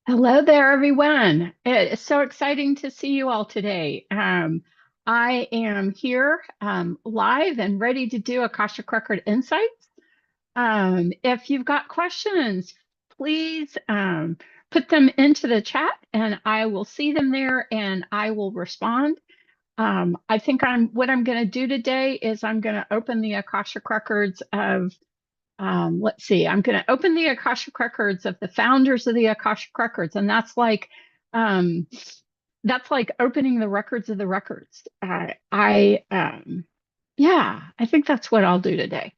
Hello there, everyone. It's so exciting to see you all today. I am here live and ready to do Akashic Record Insights. If you've got questions, please put them into the chat and I will see them there and I will respond. I think what I'm going to do today is I'm going to open the Akashic Records of let's see, I'm going to open the Akashic Records of the founders of the Akashic Records, and um, that's like opening the records of the records. Yeah, I think that's what I'll do today.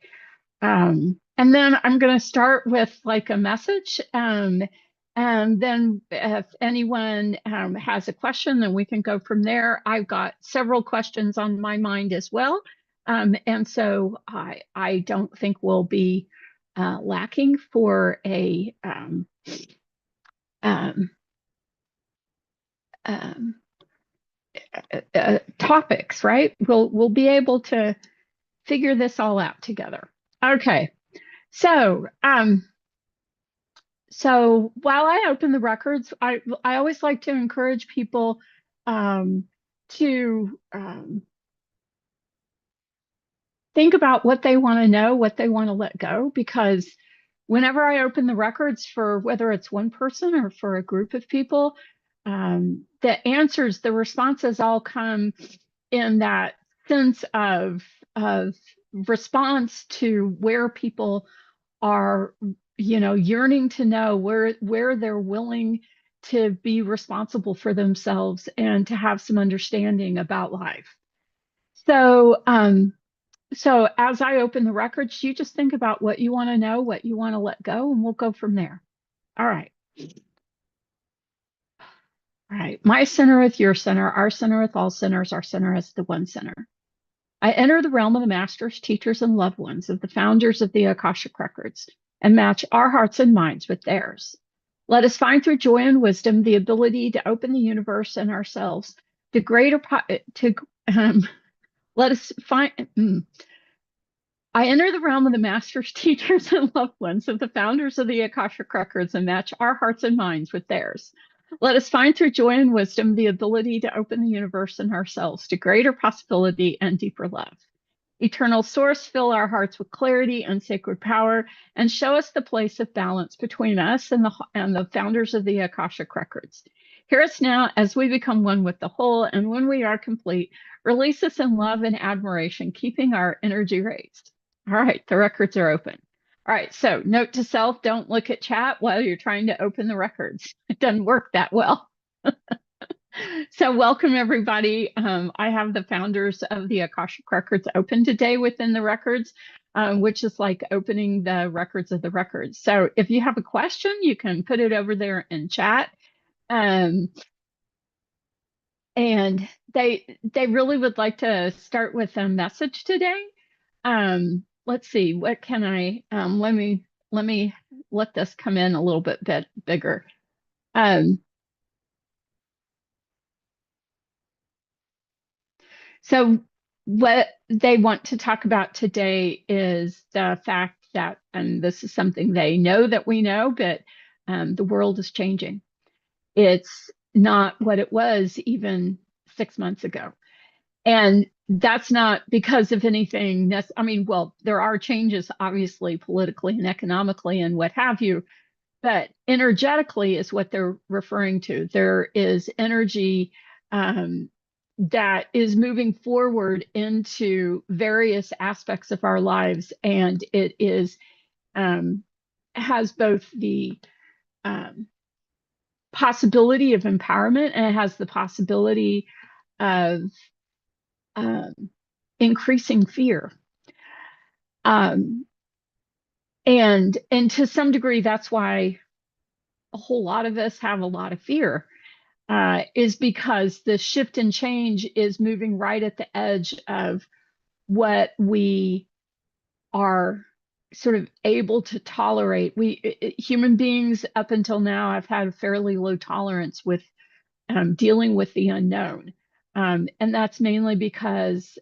And then I'm going to start with like a message, and then if anyone has a question, then we can go from there. I've got several questions on my mind as well. And so I don't think we'll be lacking for um, um, topics, right? We'll be able to figure this all out together. Okay, so so while I open the records, I always like to encourage people um, to think about what they want to know, what they want to let go, because whenever I open the records for whether it's one person or for a group of people, the answers, the responses all come in that sense of response to where people are, yearning to know where they're willing to be responsible for themselves and to have some understanding about life. So, so as I open the records, you just think about what you want to know, what you want to let go, and we'll go from there. All right. All right. My center with your center, our center with all centers, our center is the one center. I enter the realm of the masters, teachers, and loved ones of the founders of the Akashic Records and match our hearts and minds with theirs. Let us find through joy and wisdom the ability to open the universe and ourselves to let us find. I enter the realm of the masters, teachers, and loved ones of the founders of the Akashic Records and match our hearts and minds with theirs. Let us find through joy and wisdom the ability to open the universe and ourselves to greater possibility and deeper love. Eternal Source, fill our hearts with clarity and sacred power and show us the place of balance between us and the founders of the Akashic Records. Hear us now as we become one with the whole, and when we are complete, release us in love and admiration, keeping our energy raised. All right, the records are open. All right, so note to self, don't look at chat while you're trying to open the records. It doesn't work that well. So welcome everybody. I have the founders of the Akashic Records open today within the records, which is like opening the records of the records. So if you have a question, you can put it over there in chat. And they really would like to start with a message today. Let's see, what can let me let this come in a little bit bigger. So what they want to talk about today is the fact that, and this is something they know that we know, but the world is changing. It's not what it was even 6 months ago. And that's not because of anything. I mean, well, there are changes, obviously, politically and economically and what have you, but energetically is what they're referring to. There is energy that is moving forward into various aspects of our lives, and it is has both the possibility of empowerment and it has the possibility of increasing fear. And to some degree, that's why a whole lot of us have a lot of fear, is because the shift and change is moving right at the edge of what we are sort of able to tolerate. Human beings up until now have had a fairly low tolerance with dealing with the unknown. And that's mainly because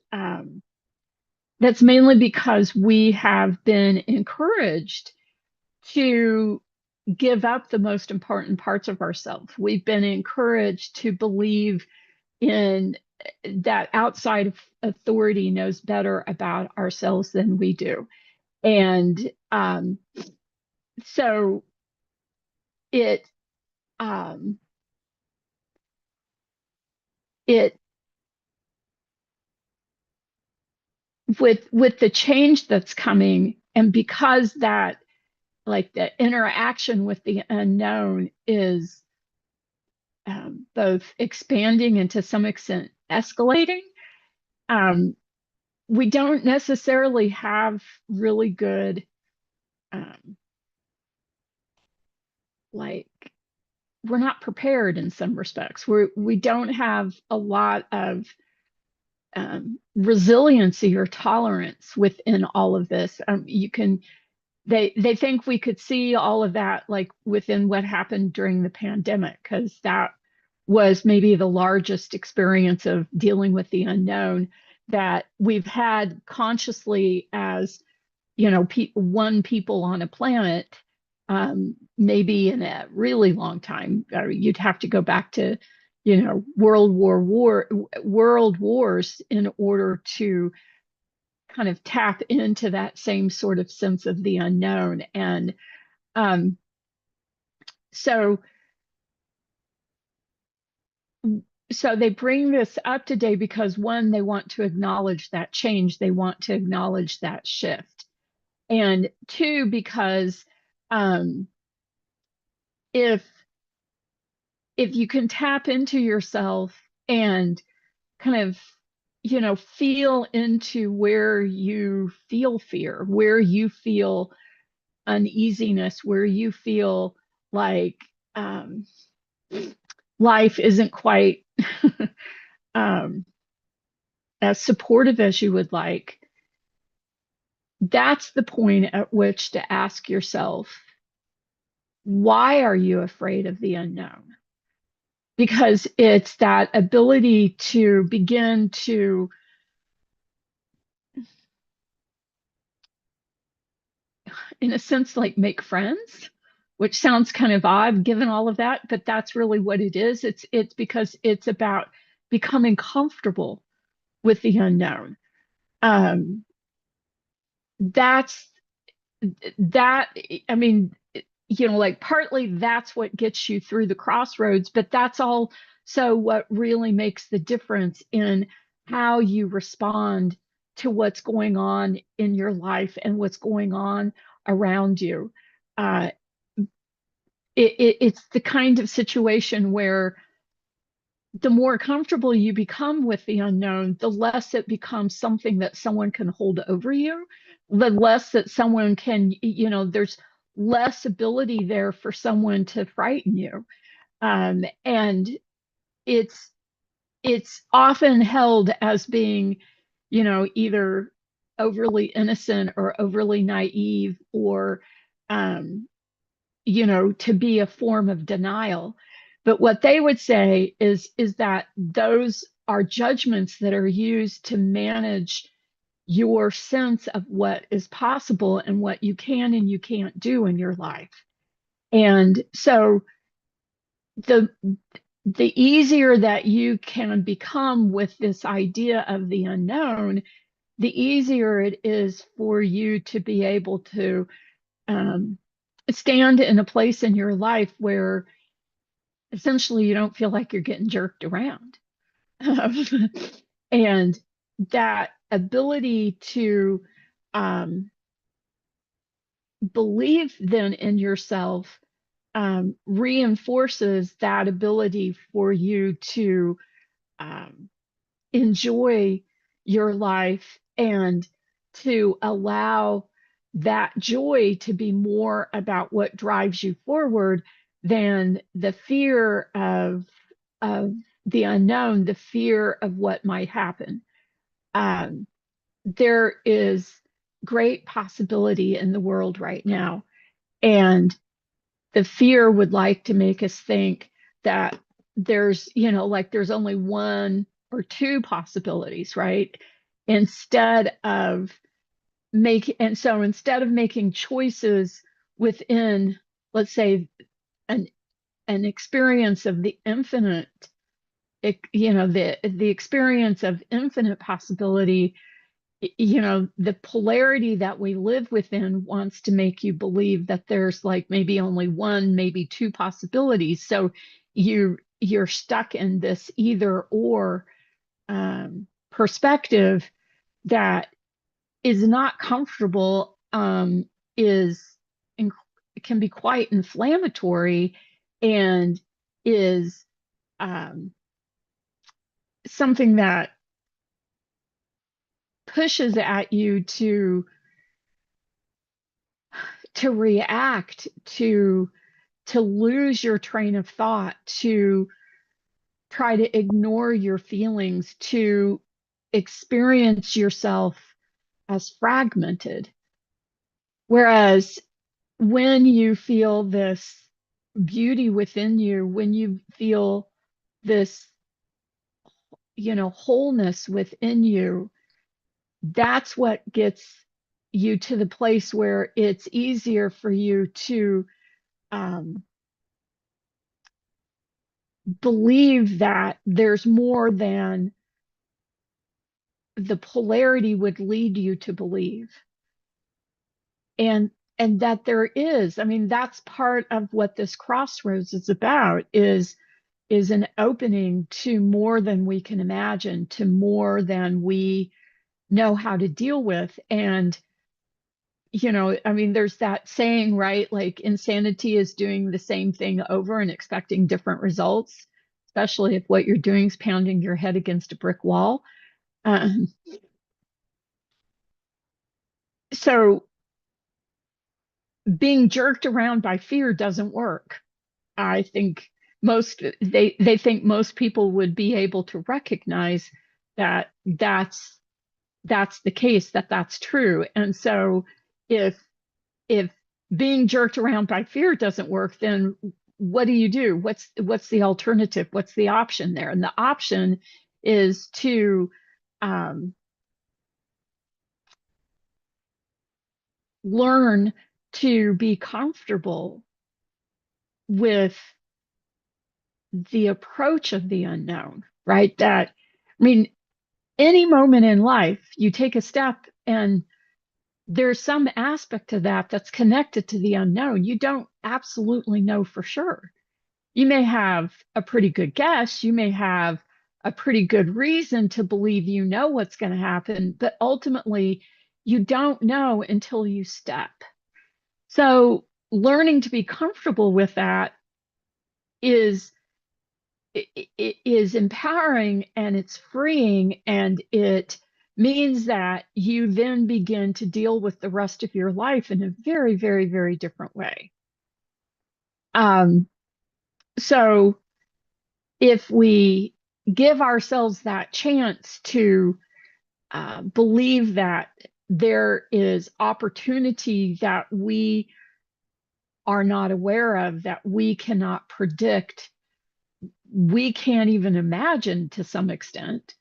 we have been encouraged to give up the most important parts of ourselves. We've been encouraged to believe in that outside authority knows better about ourselves than we do. And so it um, it with the change that's coming, and because that, like, the interaction with the unknown is both expanding and to some extent escalating, we don't necessarily have really good um, like we're not prepared in some respects. We don't have a lot of resiliency or tolerance within all of this. You can they think we could see all of that like within what happened during the pandemic, because that was maybe the largest experience of dealing with the unknown that we've had consciously as, you know, one people on a planet, maybe in a really long time. You'd have to go back to, you know, world wars in order to kind of tap into that same sort of sense of the unknown. And um, so so they bring this up today because, one, they want to acknowledge that change, they want to acknowledge that shift, and two, because um, if you can tap into yourself and kind of, you know, feel into where you feel fear, where you feel uneasiness, where you feel like life isn't quite um, as supportive as you would like, that's the point at which to ask yourself, why are you afraid of the unknown? Because it's that ability to begin to, in a sense, like make friends, which sounds kind of odd given all of that, but that's really what it is. It's because it's about becoming comfortable with the unknown. Um, that's that. I mean, you know, like partly that's what gets you through the crossroads, but that's also what really makes the difference in how you respond to what's going on in your life and what's going on around you. Uh, it's the kind of situation where the more comfortable you become with the unknown, the less it becomes something that someone can hold over you, the less that someone can, you know, there's less ability there for someone to frighten you. And it's often held as being, you know, either overly innocent or overly naive, or you know, to be a form of denial. But what they would say is that those are judgments that are used to manage your sense of what is possible and what you can and you can't do in your life. And so the easier that you can become with this idea of the unknown, the easier it is for you to be able to stand in a place in your life where essentially you don't feel like you're getting jerked around. And that ability to um, believe then in yourself reinforces that ability for you to enjoy your life and to allow that joy to be more about what drives you forward than the fear of the unknown, the fear of what might happen. There is great possibility in the world right now, and the fear would like to make us think that there's, you know, like there's only one or two possibilities, right? Instead of instead of making choices within, let's say, an experience of the infinite, the experience of infinite possibility, the polarity that we live within wants to make you believe that there's like maybe only one, maybe two possibilities. So you're stuck in this either or perspective that is not comfortable, is can be quite inflammatory, and is something that pushes at you to react, to lose your train of thought, to try to ignore your feelings, to experience yourself as fragmented. Whereas when you feel this beauty within you, when you feel this, wholeness within you, that's what gets you to the place where it's easier for you to believe that there's more than the polarity would lead you to believe. And that there is, I mean, that's part of what this crossroads is about, is an opening to more than we can imagine, to more than we know how to deal with. And I mean, there's that saying, right? Like, insanity is doing the same thing over and expecting different results, especially if what you're doing is pounding your head against a brick wall. So being jerked around by fear doesn't work. I think they think most people would be able to recognize that that's the case, that that's true. And so if being jerked around by fear doesn't work, then what do you do? What's the alternative? What's the option there? And the option is to learn to be comfortable with the approach of the unknown, right? That, I mean, any moment in life, you take a step and there's some aspect to that that's connected to the unknown. You don't absolutely know for sure. You may have a pretty good guess. You may have a pretty good reason to believe you know what's going to happen, but ultimately, you don't know until you step. So, learning to be comfortable with that is it is empowering, and it's freeing, and it means that you then begin to deal with the rest of your life in a very, very, very different way. So if we give ourselves that chance to believe that there is opportunity that we are not aware of, that we cannot predict, we can't even imagine to some extent,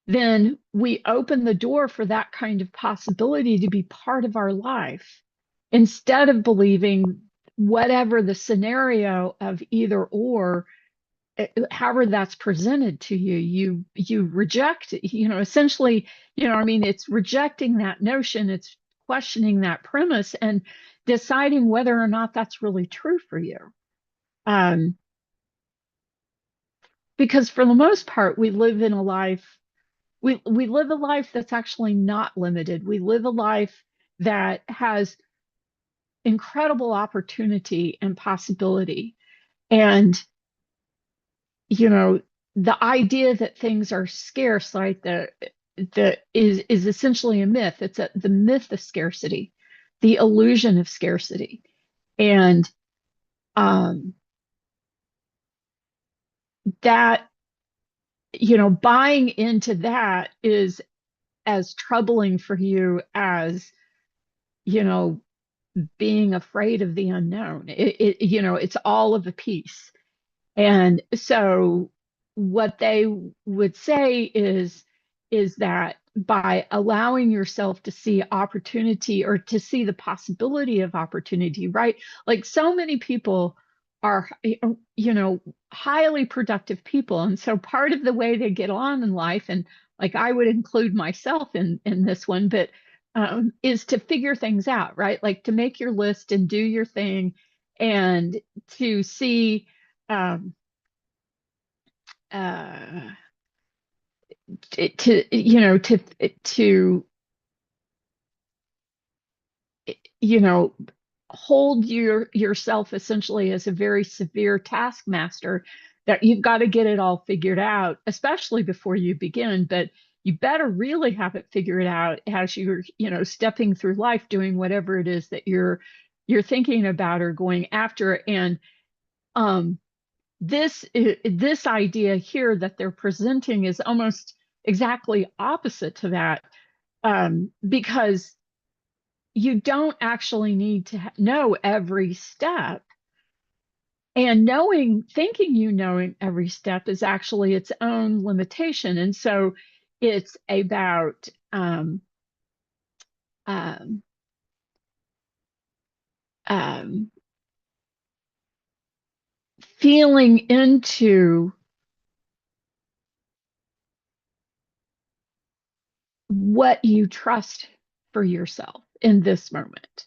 then we open the door for that kind of possibility to be part of our life, instead of believing whatever the scenario of either or, however that's presented to you, you reject it. Essentially, I mean, it's rejecting that notion, it's questioning that premise, and deciding whether or not that's really true for you. Because for the most part, we live in a life, we live a life that's actually not limited. We live a life that has incredible opportunity and possibility. And, the idea that things are scarce, like the is essentially a myth. It's the myth of scarcity, the illusion of scarcity. And that, buying into that is as troubling for you as, being afraid of the unknown. It's all of a piece. And so what they would say is that by allowing yourself to see opportunity or to see the possibility of opportunity, right? Like so many people are, highly productive people. And so part of the way they get on in life, and like I would include myself in this one, but is to figure things out, right? Like to make your list and do your thing and to see um, uh, to to you know hold yourself essentially as a very severe taskmaster, that you've got to get it all figured out, especially before you begin. But you better really have it figured out as you're stepping through life, doing whatever it is that you're thinking about or going after. And um this idea here that they're presenting is almost exactly opposite to that, because you don't actually need to know every step. And thinking knowing every step is actually its own limitation. And so it's about um, um, feeling into what you trust for yourself in this moment,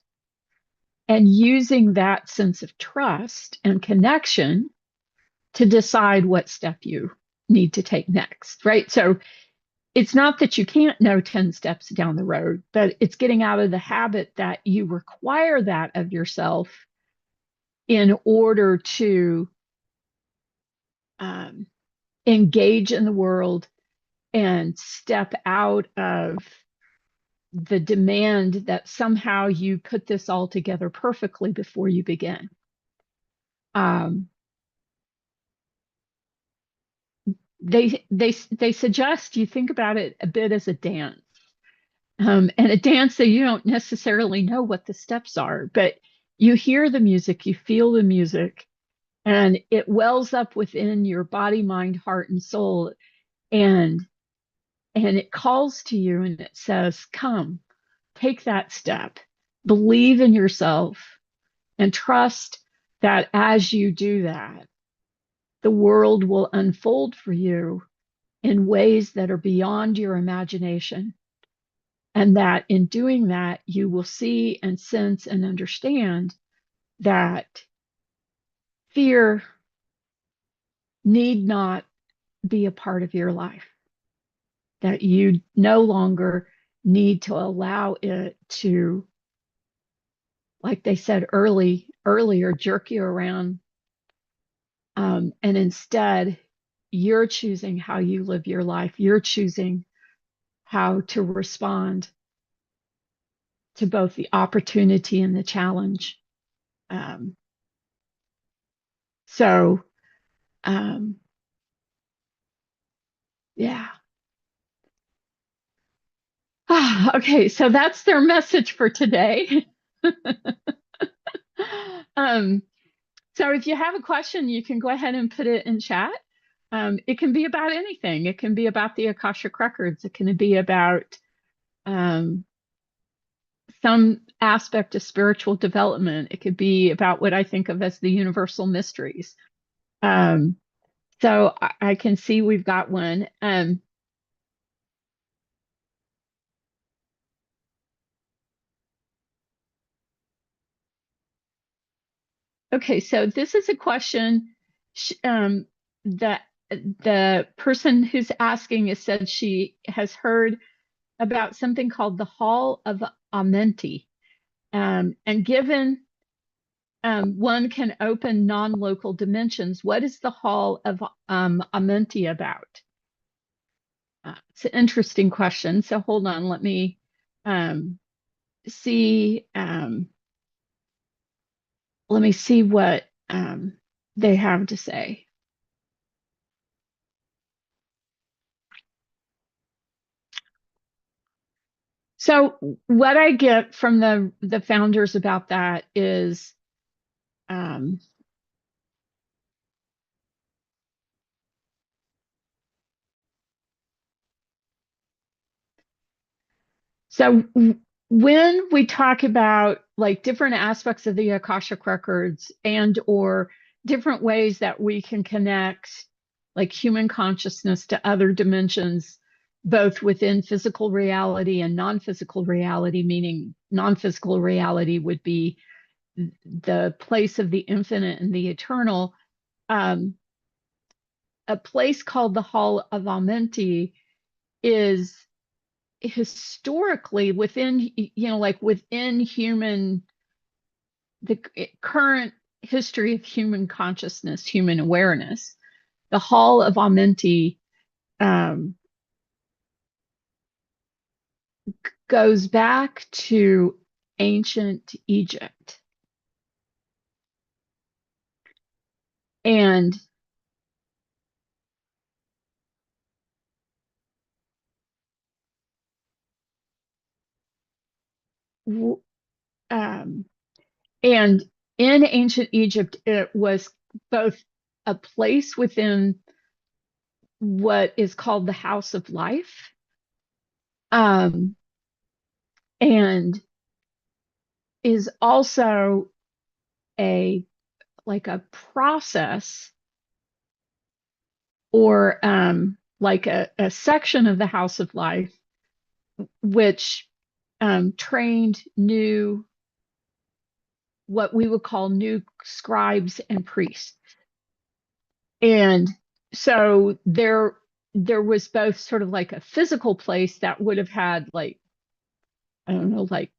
and using that sense of trust and connection to decide what step you need to take next, right? So it's not that you can't know 10 steps down the road, but it's getting out of the habit that you require that of yourself in order to um, engage in the world and step out of the demand that somehow you put this all together perfectly before you begin. Um, they suggest you think about it a bit as a dance, and a dance that you don't necessarily know what the steps are, but you hear the music, you feel the music, and it wells up within your body, mind, heart, and soul, and it calls to you and it says, "Come, take that step, believe in yourself, and trust that as you do that, the world will unfold for you in ways that are beyond your imagination. And that in doing that, you will see and sense and understand that fear need not be a part of your life, that you no longer need to allow it to, like they said earlier, jerk you around. And instead, you're choosing how you live your life. You're choosing how to respond to both the opportunity and the challenge. Um, so, um, yeah. Okay, so that's their message for today. um, so if you have a question, you can go ahead and put it in chat. It can be about anything. It can be about the Akashic Records. It can be about um, some aspect of spiritual development. It could be about what I think of as the universal mysteries. Um, so I can see we've got one. Okay, so this is a question that the person who's asking has said she has heard about something called the Hall of Amenti. And given one can open non-local dimensions, what is the Hall of Amenti about? It's an interesting question. So hold on, let me um, see. Let me see what they have to say. So what I get from the founders about that is um, So when we talk about like different aspects of the Akashic Records and or different ways that we can connect like human consciousness to other dimensions, both within physical reality and non-physical reality, meaning non-physical reality would be the place of the infinite and the eternal, um, a place called the Hall of Amenti is historically within, like within the current history of human consciousness, human awareness. The Hall of Amenti um, goes back to ancient Egypt. And um, and in ancient Egypt, it was both a place within what is called the House of Life, um, and is also a like a process or like a section of the House of Life which trained new what we would call new scribes and priests. And so there was both sort of like a physical place that would have had like, I don't know, like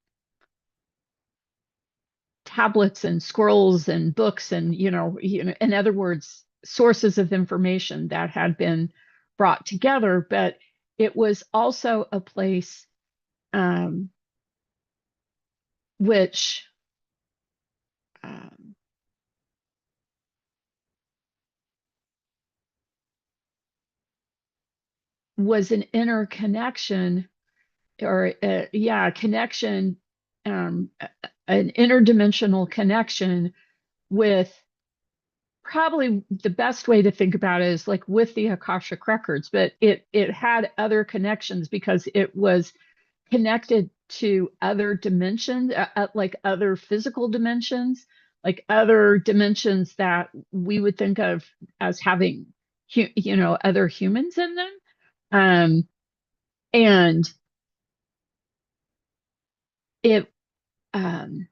tablets and scrolls and books and in other words sources of information that had been brought together, but it was also a place um, which um, was an interconnection or yeah, connection, an interdimensional connection with probably the best way to think about it is like with the Akashic Records, but it had other connections because it was connected to other dimensions, like other physical dimensions, like other dimensions that we would think of as having, other humans in them. Um, and it, um,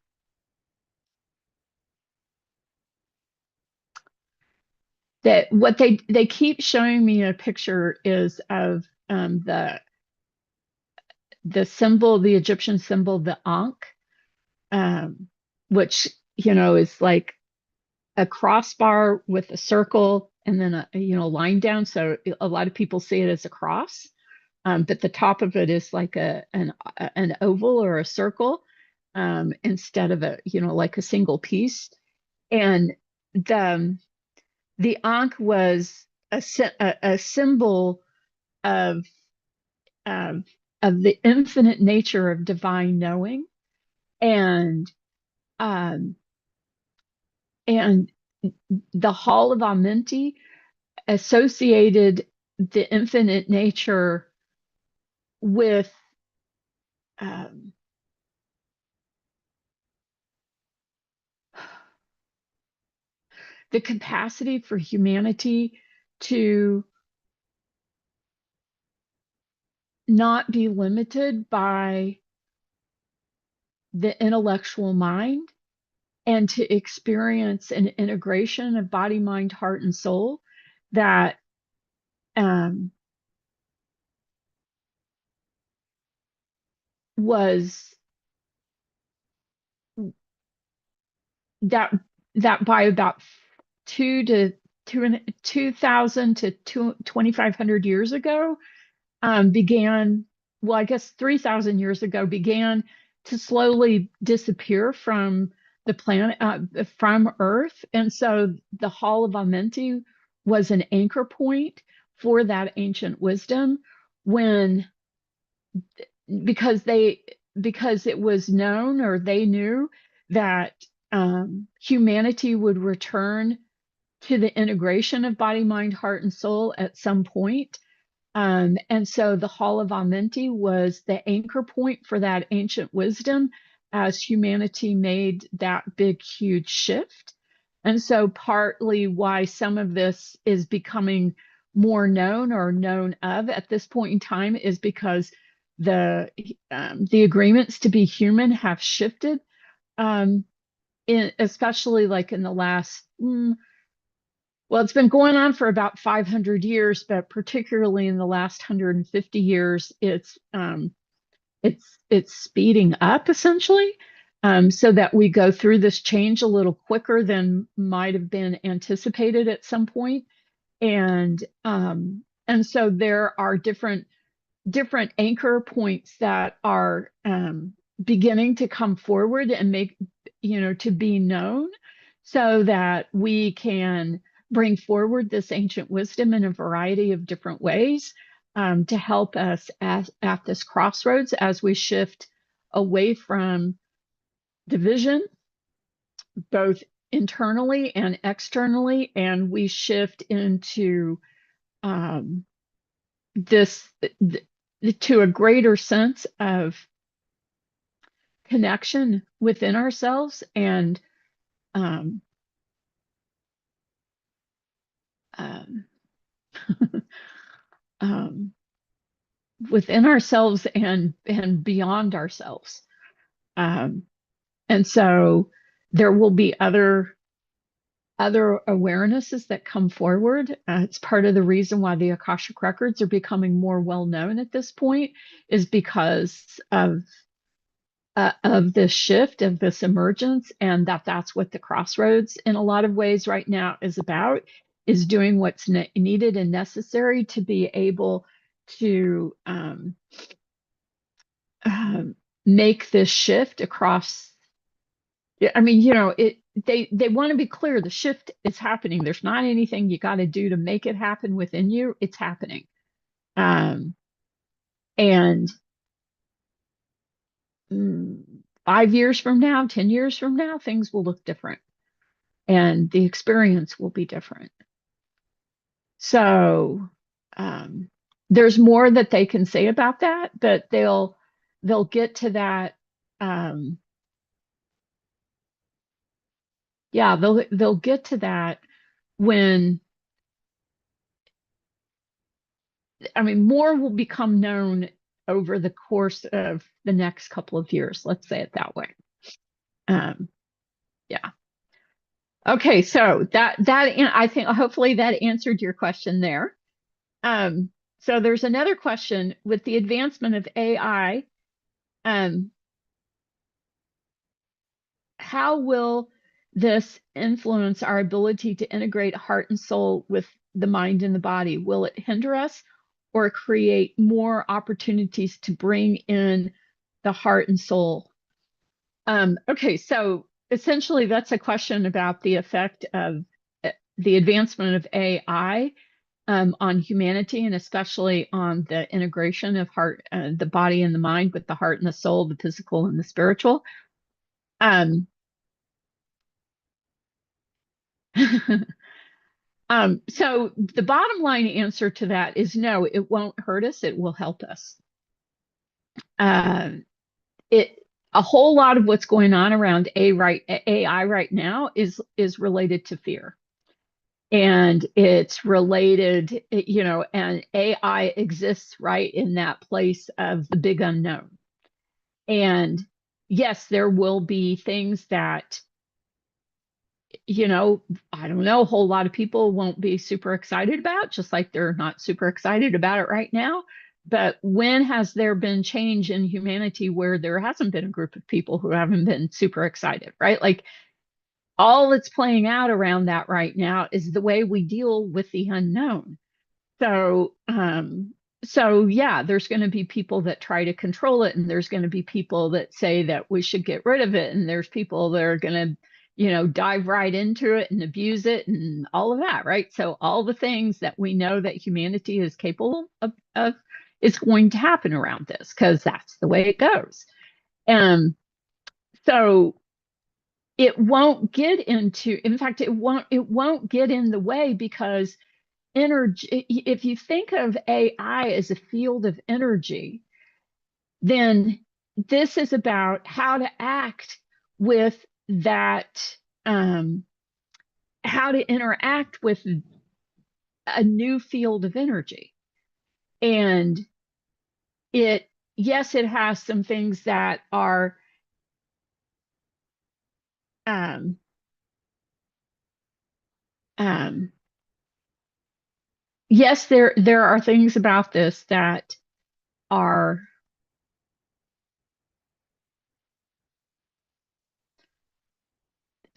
that what they keep showing me a picture is of the symbol, the Egyptian symbol, the Ankh, um, which is like a crossbar with a circle and then a line down. So a lot of people see it as a cross, but the top of it is like an oval or a circle instead of a like a single piece. And the the Ankh was a symbol of um, of the infinite nature of divine knowing, and um, and the Hall of Amenti associated the infinite nature with um, the capacity for humanity to not be limited by the intellectual mind and to experience an integration of body, mind, heart, and soul that um, was that that by about two to two and 2000 to 2500 years ago began, well, I guess 3000 years ago began to slowly disappear from the planet, from Earth. And so the Hall of Amenti was an anchor point for that ancient wisdom when because they because it was known or they knew that humanity would return to the integration of body, mind, heart, and soul at some point. And so the Hall of Amenti was the anchor point for that ancient wisdom as humanity made that big, huge shift. And so partly why some of this is becoming more known or known of at this point in time is because the agreements to be human have shifted, especially like in the last well, it's been going on for about 500 years, but particularly in the last 150 years, it's speeding up essentially, so that we go through this change a little quicker than might have been anticipated at some point. And so there are different anchor points that are beginning to come forward and make, to be known so that we can bring forward this ancient wisdom in a variety of different ways, to help us at this crossroads as we shift away from division, both internally and externally, and we shift into this to a greater sense of connection within ourselves and um, um, um, within ourselves and beyond ourselves. Um, and so there will be other awarenesses that come forward. It's part of the reason why the Akashic Records are becoming more well known at this point, is because of this shift, of this emergence, and that's what the crossroads in a lot of ways right now is about, is doing what's needed and necessary to be able to make this shift across. I mean, they want to be clear, the shift is happening. There's not anything you got to do to make it happen within you. It's happening. And 5 years from now, 10 years from now, things will look different and the experience will be different. So there's more that they can say about that, but they'll get to that. Yeah, they'll get to that when, I mean, more will become known over the course of the next couple of years. Let's say it that way. Yeah. Okay, so that I think hopefully that answered your question there. So there's another question: with the advancement of AI, how will this influence our ability to integrate heart and soul with the mind and the body? Will it hinder us or create more opportunities to bring in the heart and soul? Okay, so essentially that's a question about the effect of the advancement of AI on humanity, and especially on the integration of the body and the mind with the heart and the soul, the physical and the spiritual. So the bottom line answer to that is no, it won't hurt us. It will help us. A whole lot of what's going on around AI right now is related to fear. And it's related, and AI exists right in that place of the big unknown. And yes, there will be things that, I don't know, a whole lot of people won't be super excited about, just like they're not super excited about it right now. But when has there been change in humanity where there hasn't been a group of people who haven't been super excited, right? Like, all that's playing out around that right now is the way we deal with the unknown. So, yeah, there's going to be people that try to control it, and there's going to be people that say that we should get rid of it, and there's people that are going to, dive right into it and abuse it and all of that, right? So all the things that we know that humanity is capable of is going to happen around this, because that's the way it goes. So it won't get into, in fact, it won't get in the way, because energy, if you think of AI as a field of energy, then this is about how to act with that, how to interact with a new field of energy. And yes, it has some things that are, um, um, yes, there are things about this that are,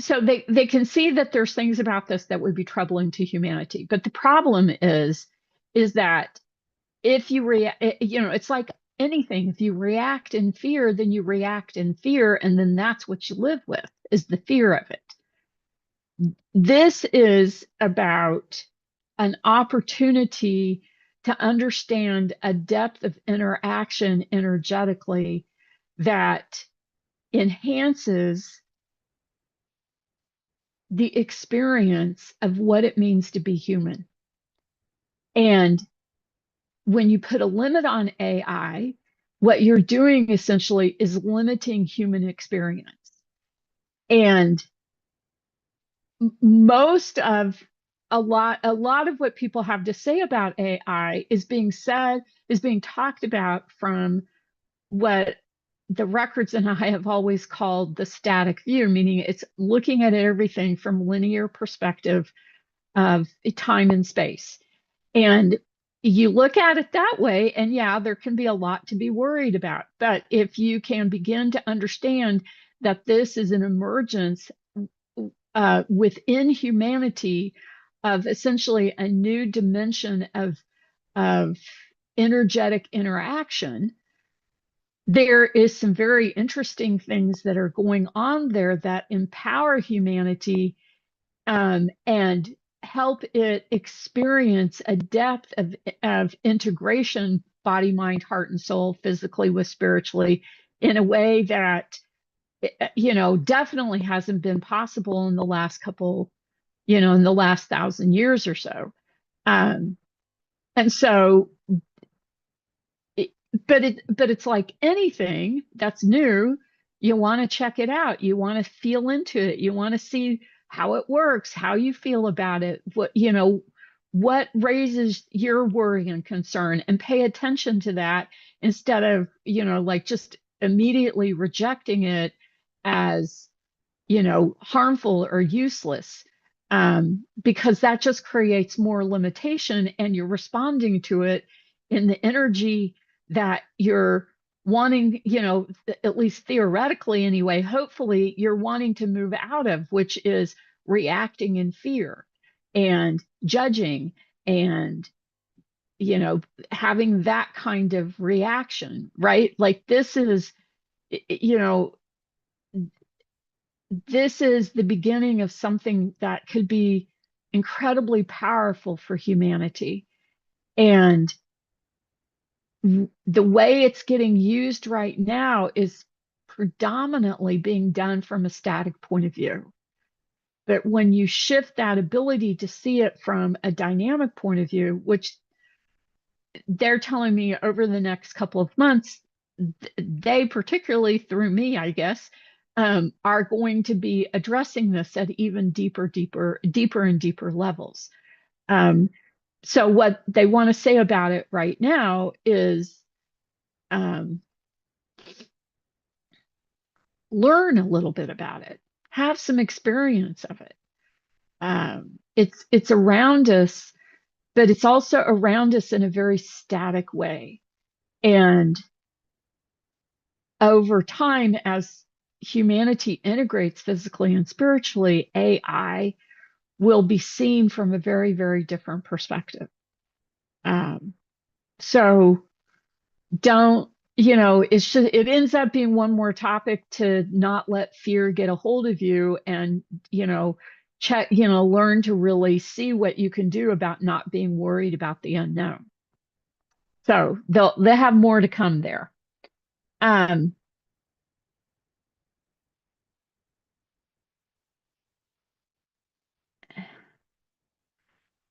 so they can see that there's things about this that would be troubling to humanity. But the problem is that if you react, it's like anything. If you react in fear, then you react in fear, and then that's what you live with, is the fear of it. This is about an opportunity to understand a depth of interaction energetically that enhances the experience of what it means to be human. And when you put a limit on AI, what you're doing essentially is limiting human experience. And most of a lot of what people have to say about AI is being talked about from what the records and I have always called the static view, meaning it's looking at everything from linear perspective of time and space. And you look at it that way, and yeah, there can be a lot to be worried about. But if you can begin to understand that this is an emergence within humanity of essentially a new dimension of energetic interaction, there is some very interesting things that are going on there that empower humanity, and help it experience a depth of integration, body, mind, heart, and soul, physically with spiritually, in a way that definitely hasn't been possible in the last couple, in the last 1,000 years or so. Um, and so but it's like anything that's new, you want to check it out, you want to feel into it, you want to see how it works, how you feel about it, what raises your worry and concern, and pay attention to that instead of like just immediately rejecting it as harmful or useless, because that just creates more limitation, and you're responding to it in the energy that you're wanting, at least theoretically anyway, hopefully you're wanting to move out of, which is reacting in fear and judging and, having that kind of reaction, right? Like you know, this is the beginning of something that could be incredibly powerful for humanity. And the way it's getting used right now is predominantly being done from a static point of view. But when you shift that ability to see it from a dynamic point of view, which they're telling me over the next couple of months, they, particularly through me, I guess, are going to be addressing this at even deeper and deeper levels. So what they want to say about it right now is, learn a little bit about it, have some experience of it. It's around us, but it's also around us in a very static way. And over time, as humanity integrates physically and spiritually, AI will be seen from a very, very different perspective. So don't, it ends up being one more topic to not let fear get a hold of you, and, learn to really see what you can do about not being worried about the unknown. So they'll have more to come there. Um,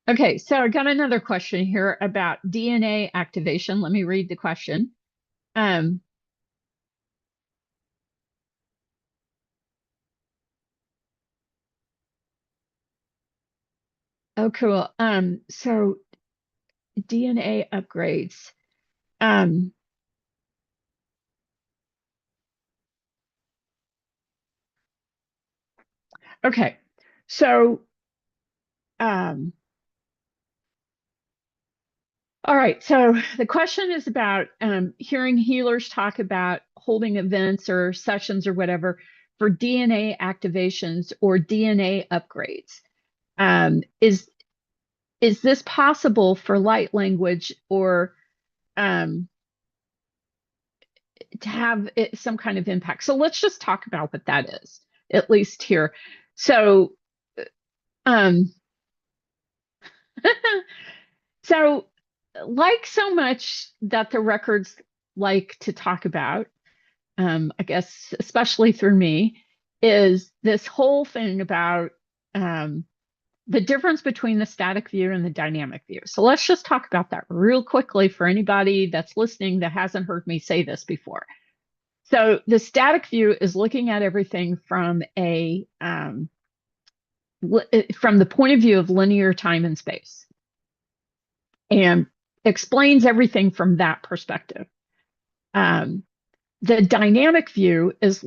Okay, so I got another question here about DNA activation. Let me read the question. Um, oh, cool. So DNA upgrades. Um, okay, so um, all right. So the question is about hearing healers talk about holding events or sessions or whatever for DNA activations or DNA upgrades. Is this possible for light language or um, to have some kind of impact? So let's just talk about what that is, at least here. So, um, so like so much that the records like to talk about, I guess, especially through me, is this whole thing about the difference between the static view and the dynamic view. So let's just talk about that real quickly for anybody that's listening that hasn't heard me say this before. So the static view is looking at everything from from the point of view of linear time and space, and explains everything from that perspective. Um, the dynamic view is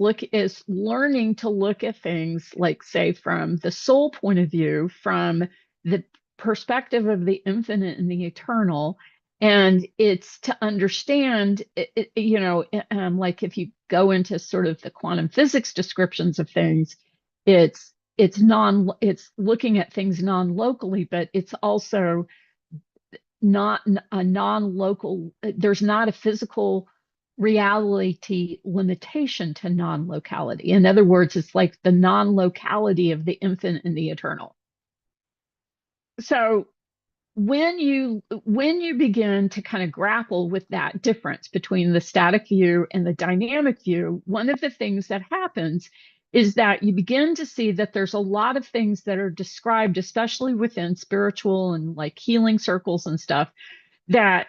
learning to look at things like, say, from the soul point of view, from the perspective of the infinite and the eternal. And it's to understand like if you go into sort of the quantum physics descriptions of things, it's looking at things non-locally, but it's also not a non-local, there's not a physical reality limitation to non-locality. In other words, it's like the non-locality of the infinite and the eternal. So when you begin to kind of grapple with that difference between the static view and the dynamic view, one of the things that happens is that you begin to see that there's a lot of things that are described, especially within spiritual and like healing circles and stuff, that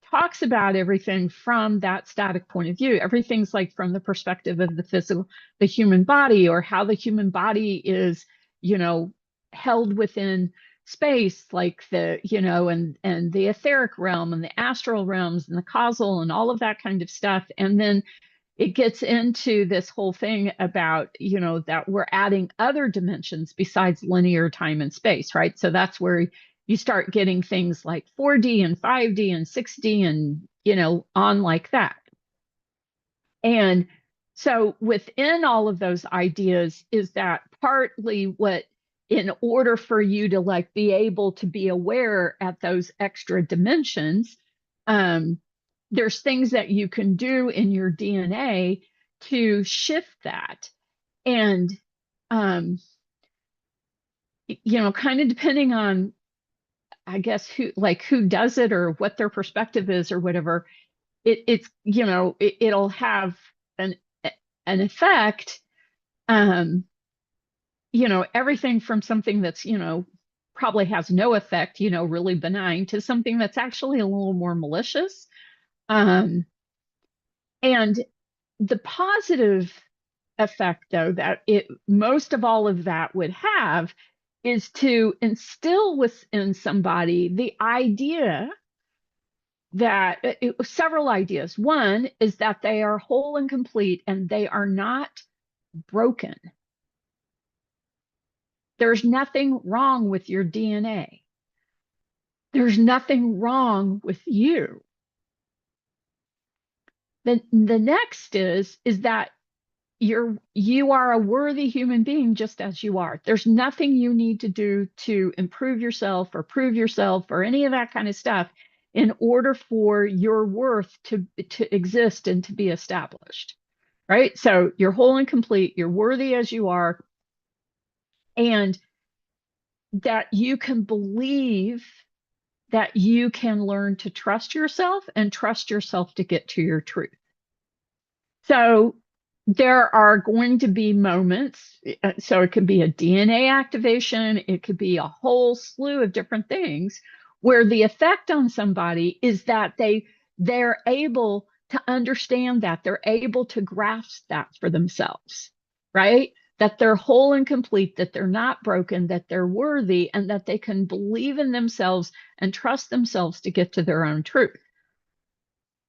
talks about everything from that static point of view. Everything's like from the perspective of the physical, the human body, or how the human body is, held within space, like and the etheric realm and the astral realms and the causal and all of that kind of stuff. And then it gets into this whole thing about, that we're adding other dimensions besides linear time and space, right? So that's where you start getting things like 4D and 5D and 6D and, on like that. And so within all of those ideas is that partly what, in order for you to like be able to be aware at those extra dimensions, there's things that you can do in your DNA to shift that. And, um, kind of depending on, I guess, who does it or what their perspective is or whatever, it'll have an effect. Everything from something that's, probably has no effect, really benign, to something that's actually a little more malicious. Um, and the positive effect, though, that it most of all of that would have is to instill within somebody the idea that several ideas. One is that they are whole and complete and they are not broken. There's nothing wrong with your DNA. There's nothing wrong with you. The next is that you are a worthy human being just as you are. There's nothing you need to do to improve yourself or prove yourself or any of that kind of stuff in order for your worth to exist and to be established. Right? So you're whole and complete, you're worthy as you are, and that you can believe that you can learn to trust yourself and trust yourself to get to your truth. So there are going to be moments, so it could be a DNA activation, it could be a whole slew of different things, where the effect on somebody is that they're able to understand that, they're able to grasp that for themselves, right? That they're whole and complete, that they're not broken, that they're worthy, and that they can believe in themselves and trust themselves to get to their own truth.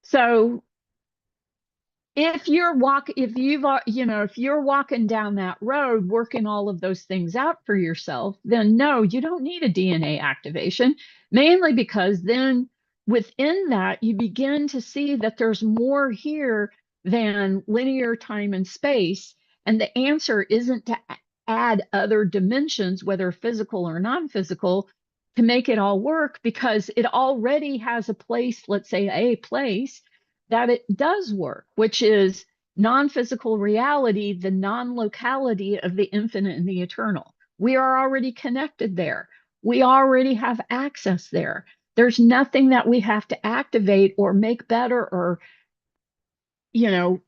So if you're walking down that road working all of those things out for yourself, then no, you don't need a DNA activation, mainly because then within that you begin to see that there's more here than linear time and space, and the answer isn't to add other dimensions, whether physical or non-physical, to make it all work, because it already has a place, let's say a place that it does work, which is non-physical reality, the non-locality of the infinite and the eternal. We are already connected there. We already have access there. There's nothing that we have to activate or make better or, you know,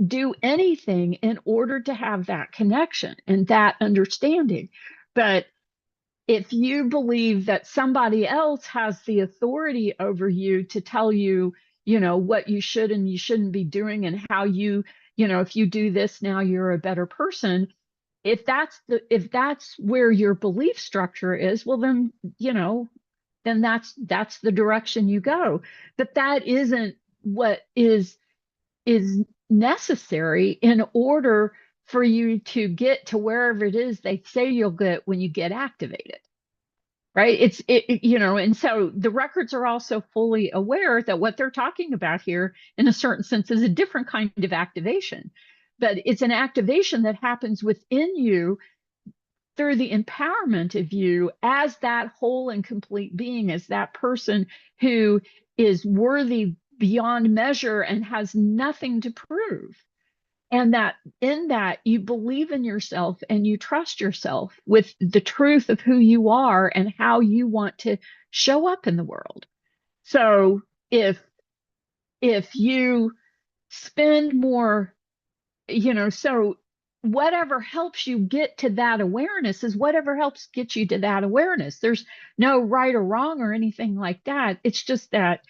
do anything in order to have that connection and that understanding. But if you believe that somebody else has the authority over you to tell you, what you should and you shouldn't be doing, and how if you do this now, you're a better person. If that's where your belief structure is, well, then that's the direction you go. But that isn't what is necessary in order for you to get to wherever it is they say you'll get when you get activated, right? And so the records are also fully aware that what they're talking about here, in a certain sense, is a different kind of activation, but it's an activation that happens within you through the empowerment of you as that whole and complete being, as that person who is worthy beyond measure and has nothing to prove. And that in that you believe in yourself and you trust yourself with the truth of who you are and how you want to show up in the world. So if you spend more, so whatever helps you get to that awareness is whatever helps get you to that awareness. There's no right or wrong or anything like that. It's just that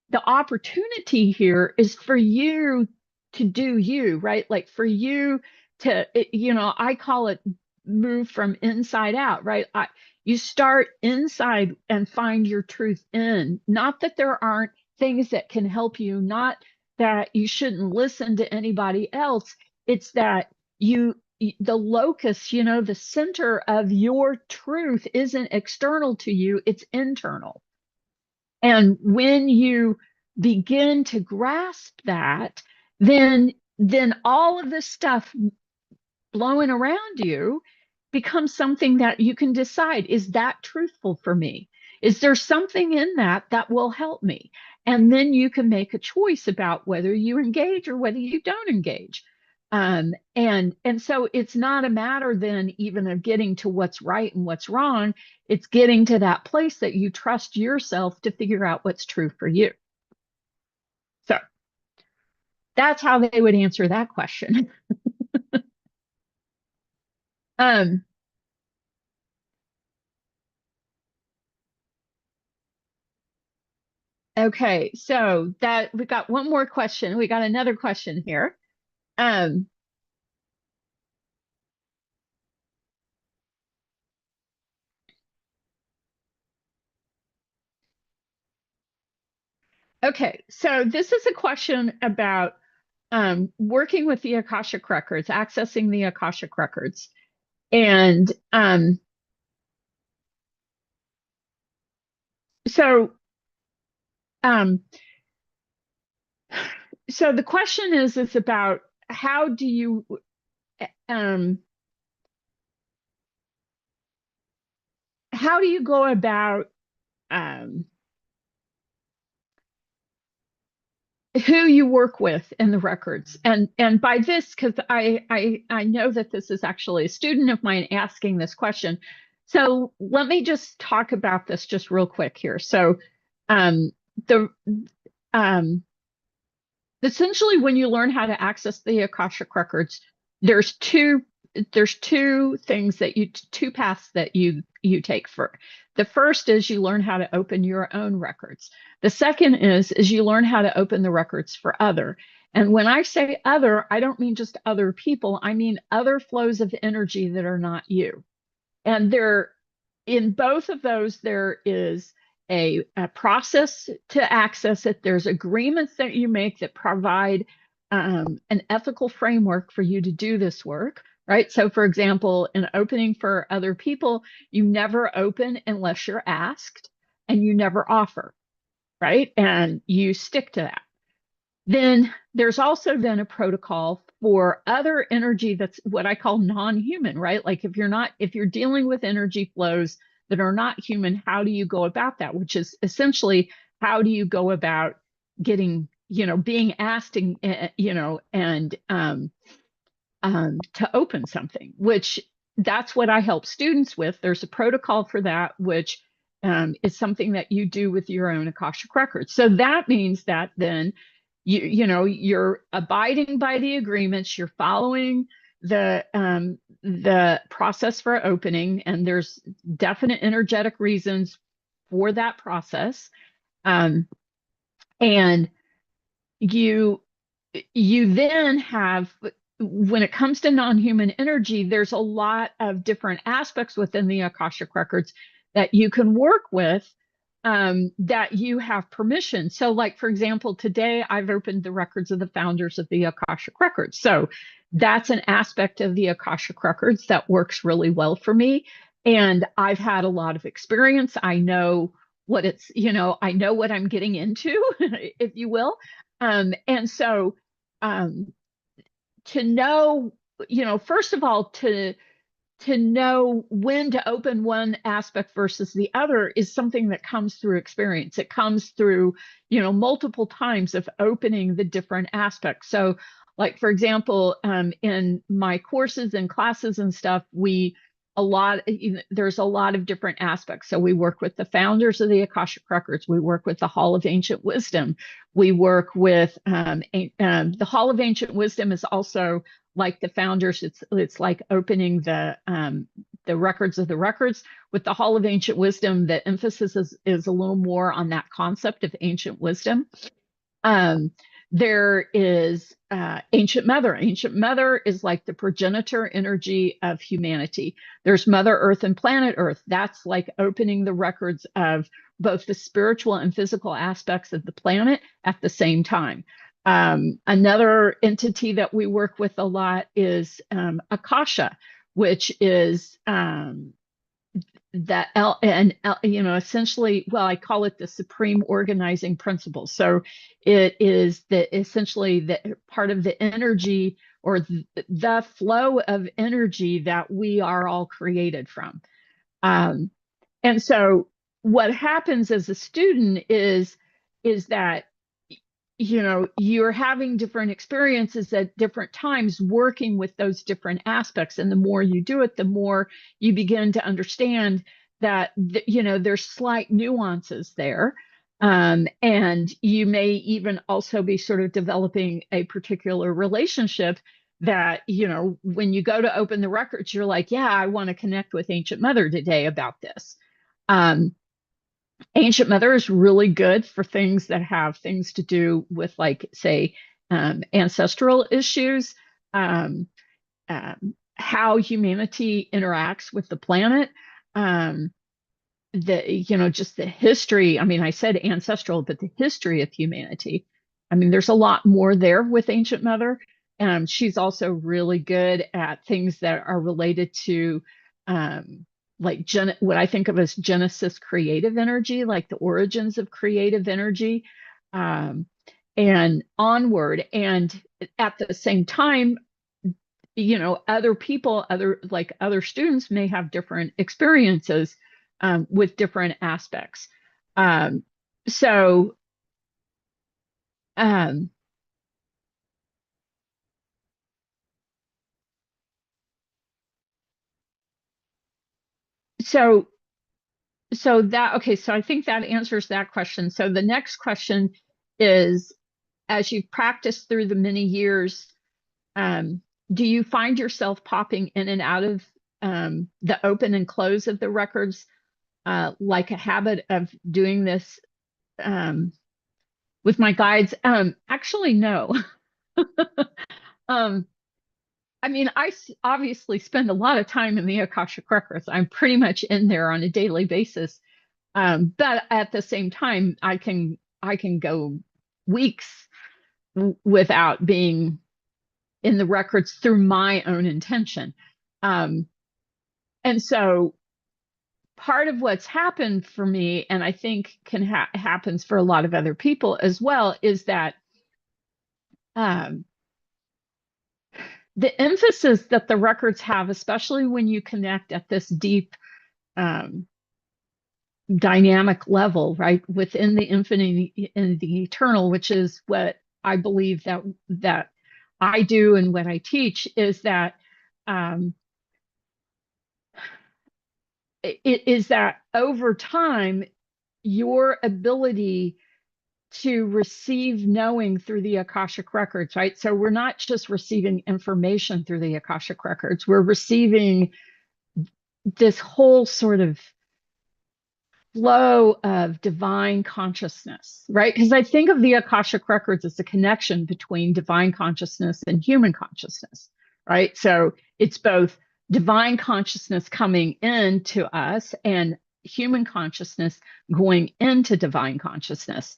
the opportunity here is for you to do you, right? Like for you to, I call it move from inside out, right? You start inside and find your truth in. Not that there aren't things that can help you, not that you shouldn't listen to anybody else. It's that the locus, the center of your truth isn't external to you, it's internal. And when you begin to grasp that, then all of this stuff blowing around you becomes something that you can decide, is that truthful for me? Is there something in that that will help me? And then you can make a choice about whether you engage or whether you don't engage. And so it's not a matter then even of getting to what's right and what's wrong. It's getting to that place that you trust yourself to figure out what's true for you. So that's how they would answer that question. um, okay, so that we got one more question. We got another question here. Um, okay, so this is a question about working with the Akashic Records, accessing the Akashic Records. And so um, so the question is about how do you um, go about um, who you work with in the records. And by this, because I know that this is actually a student of mine asking this question. So let me just talk about this just real quick here. So um, the um, essentially, when you learn how to access the Akashic records, there's two there's two paths that you take. For the first is you learn how to open your own records. The second is you learn how to open the records for other. And when I say other, I don't mean just other people. I mean other flows of energy that are not you. And there, in both of those, there is a process to access it. There's agreements that you make that provide an ethical framework for you to do this work, right? So, for example, in opening for other people, you never open unless you're asked, and you never offer, right? And you stick to that. Then there's also then a protocol for other energy that's what I call non-human, right? Like if you're dealing with energy flows that are not human, how do you go about that? Which is essentially, how do you go about getting, being asked and, to open something, which that's what I help students with. There's a protocol for that, which is something that you do with your own Akashic records. So that means that then you're abiding by the agreements, you're following the process for opening, and there's definite energetic reasons for that process. And you you then have, when it comes to non-human energy, there's a lot of different aspects within the Akashic records that you can work with, that you have permission. So, like, for example, today I've opened the records of the founders of the Akashic Records. So that's an aspect of the Akashic Records that works really well for me. And I've had a lot of experience. I know I know what I'm getting into, if you will. And so to know, first of all, to know when to open one aspect versus the other is something that comes through experience. It comes through, multiple times of opening the different aspects. So, like, for example, in my courses and classes and stuff, there's a lot of different aspects. So we work with the founders of the Akashic Records. We work with the Hall of Ancient Wisdom. We work with the Hall of Ancient Wisdom is also like the founders. It's like opening the records of the records. With the Hall of Ancient Wisdom, the emphasis is a little more on that concept of ancient wisdom. There is Ancient Mother. Ancient Mother is like the progenitor energy of humanity. There's Mother Earth and Planet Earth. That's like opening the records of both the spiritual and physical aspects of the planet at the same time. Another entity that we work with a lot is Akasha, which is essentially, well, I call it the supreme organizing principle. So it is essentially the part of the energy, or the flow of energy that we are all created from. And so what happens as a student is that you're having different experiences at different times working with those different aspects. And the more you do it, the more you begin to understand that, there's slight nuances there. And you may even also be sort of developing a particular relationship that, when you go to open the records, you're like, yeah, I want to connect with Ancient Mother today about this. Ancient Mother is really good for things that have things to do with, like, say, ancestral issues, how humanity interacts with the planet, just the history. I mean, I said ancestral, but the history of humanity. I mean, there's a lot more there with Ancient Mother. She's also really good at things that are related to like what I think of as Genesis creative energy, like the origins of creative energy, and onward. And at the same time, other people, other students may have different experiences with different aspects. So, um, so, okay. So I think that answers that question. So the next question is, as you've practiced through the many years, do you find yourself popping in and out of the open and close of the records, like a habit of doing this with my guides? Actually, no. um, I mean, obviously spend a lot of time in the Akashic Records. I'm pretty much in there on a daily basis. But at the same time, I can go weeks without being in the records through my own intention. And so part of what's happened for me, and I think happens for a lot of other people as well, is that the emphasis that the records have, especially when you connect at this deep dynamic level, right, within the infinite and the eternal, which is what I believe that I do and what I teach, is that it is that over time, your ability to receive knowing through the Akashic Records, right? So we're not just receiving information through the Akashic Records, we're receiving this whole sort of flow of divine consciousness, right? Because I think of the Akashic Records as a connection between divine consciousness and human consciousness, right? So it's both divine consciousness coming into us and human consciousness going into divine consciousness.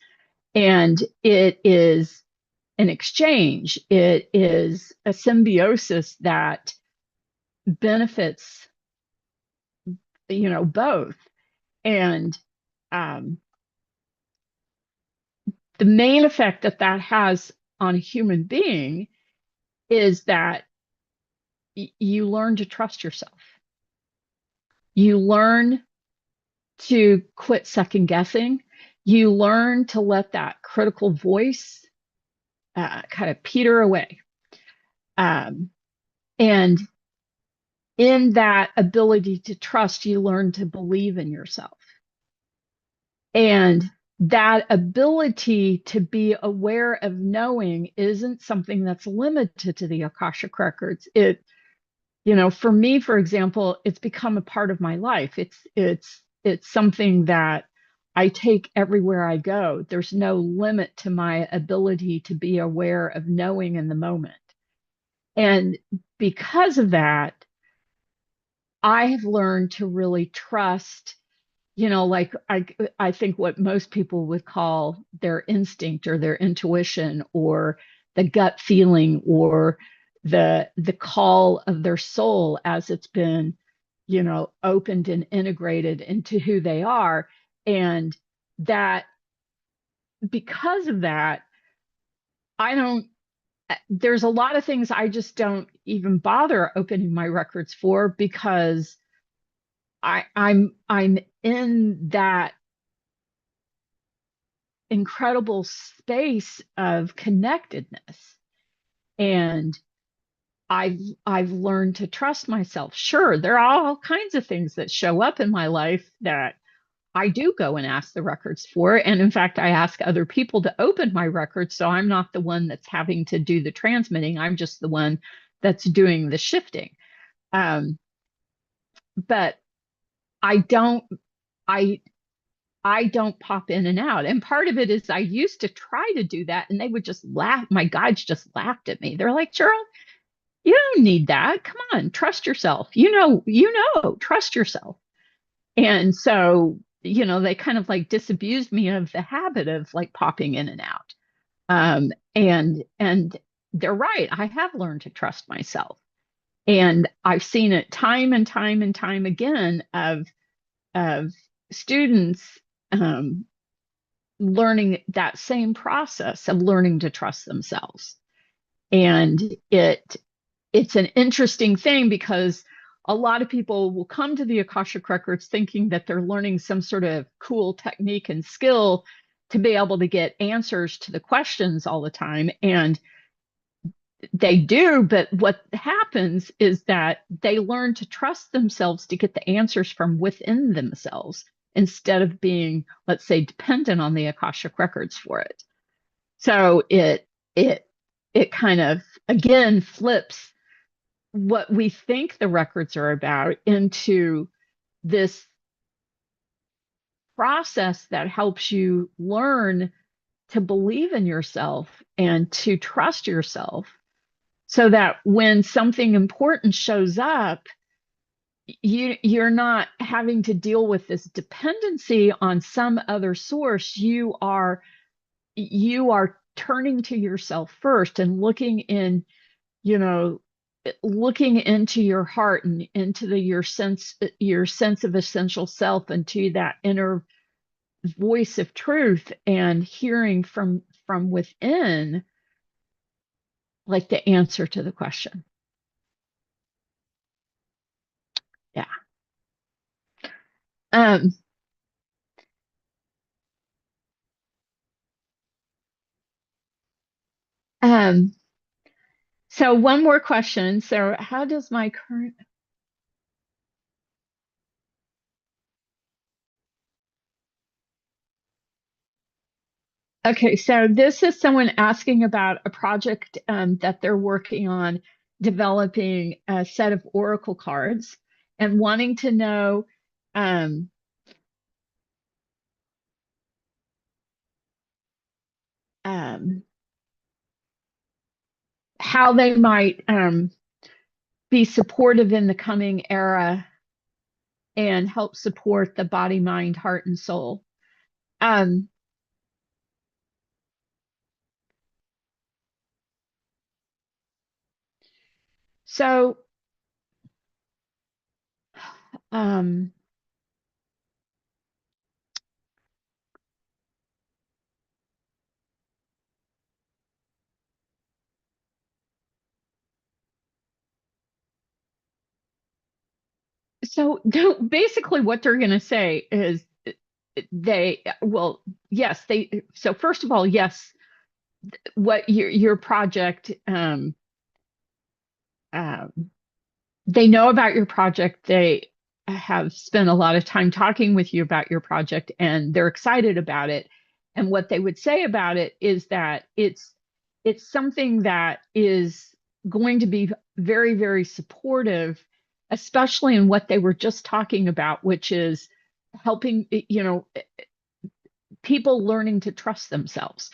And it is an exchange. It is a symbiosis that benefits, both. And the main effect that has on a human being is that you learn to trust yourself. You learn to quit second guessing. You learn to let that critical voice kind of peter away. And in that ability to trust, you learn to believe in yourself. And that ability to be aware of knowing isn't something that's limited to the Akashic Records. It, for me, for example, it's become a part of my life. It's something that I take everywhere I go. There's no limit to my ability to be aware of knowing in the moment. And because of that, I have learned to really trust, like I think what most people would call their instinct or their intuition or the gut feeling or the call of their soul as it's been, opened and integrated into who they are. And that because of that, there's a lot of things I just don't even bother opening my records for, because I'm in that incredible space of connectedness, and I've learned to trust myself. Sure, there are all kinds of things that show up in my life that I do go and ask the records for, and in fact, I ask other people to open my records, so I'm not the one that's having to do the transmitting. I'm just the one that's doing the shifting. But I don't pop in and out. And part of it is I used to try to do that and they would just laugh. My guides just laughed at me. They're like, Cheryl, you don't need that. Come on, trust yourself. Trust yourself. And so, they kind of like disabused me of the habit of like popping in and out. And they're right. I have learned to trust myself. And I've seen it time and time and time again of students learning that same process of learning to trust themselves. And it's an interesting thing because a lot of people will come to the Akashic Records thinking that they're learning some sort of cool technique and skill to be able to get answers to the questions all the time. And they do, but what happens is that they learn to trust themselves to get the answers from within themselves instead of being, let's say, dependent on the Akashic Records for it. So it kind of again flips what we think the records are about into this process that helps you learn to believe in yourself and to trust yourself so that when something important shows up, you're not having to deal with this dependency on some other source. You are turning to yourself first and you know looking into your heart and into your sense of essential self and to that inner voice of truth and hearing from within like the answer to the question. Yeah. um um so one more question. So how does my current Okay, so this is someone asking about a project that they're working on, developing a set of oracle cards and wanting to know um, um, how they might be supportive in the coming era and help support the body, mind, heart, and soul. Um, so, um, so basically, what they're going to say is well, yes, so first of all, yes, what your project um, they know about your project. They have spent a lot of time talking with you about your project and they're excited about it. And what they would say about it is that it's something that is going to be very, very supportive, especially in what they were just talking about, which is helping, people learning to trust themselves,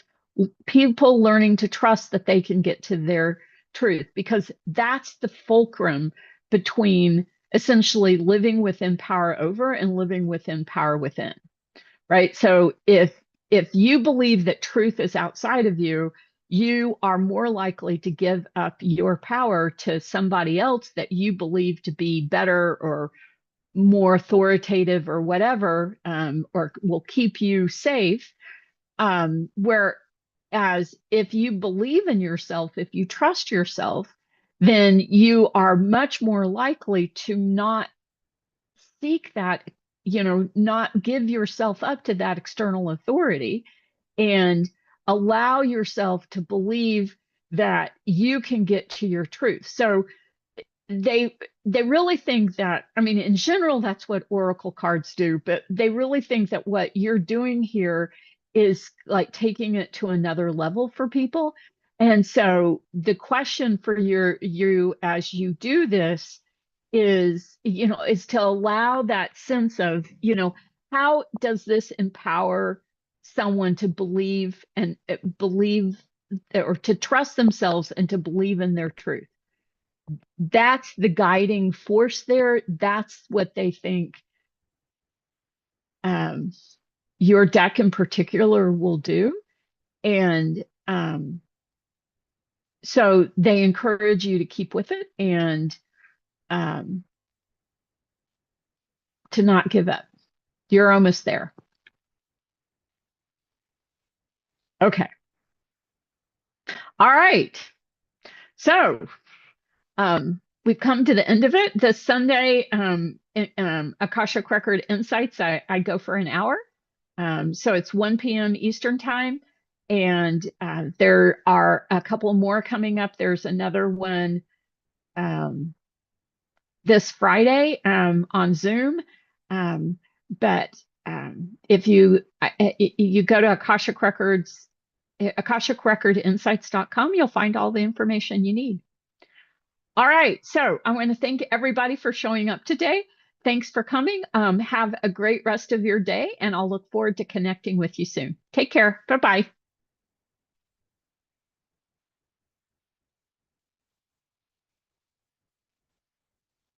people learning to trust that they can get to their truth, because that's the fulcrum between essentially living within power over and living within power within, right? So if you believe that truth is outside of you, you are more likely to give up your power to somebody else that you believe to be better or more authoritative or whatever, or will keep you safe. Whereas if you believe in yourself, if you trust yourself, then you are much more likely to not seek that, not give yourself up to that external authority and allow yourself to believe that you can get to your truth. So they really think that, I mean, in general that's what oracle cards do, but they really think that what you're doing here is like taking it to another level for people. And so the question for you as you do this is to allow that sense of, how does this empower someone to believe and believe, or to trust themselves and to believe in their truth. That's the guiding force there. That's what they think um, your deck in particular will do. And so they encourage you to keep with it and um, to not give up. You're almost there. Okay. All right. So we've come to the end of it. The Sunday Akashic Record Insights, I go for an hour. So it's 1 p.m. Eastern time. And there are a couple more coming up. There's another one um, this Friday on Zoom. But if you go to Akashic Records AkashicRecordInsights.com. You'll find all the information you need. All right. So I want to thank everybody for showing up today. Thanks for coming. Have a great rest of your day, and I'll look forward to connecting with you soon. Take care. Bye-bye.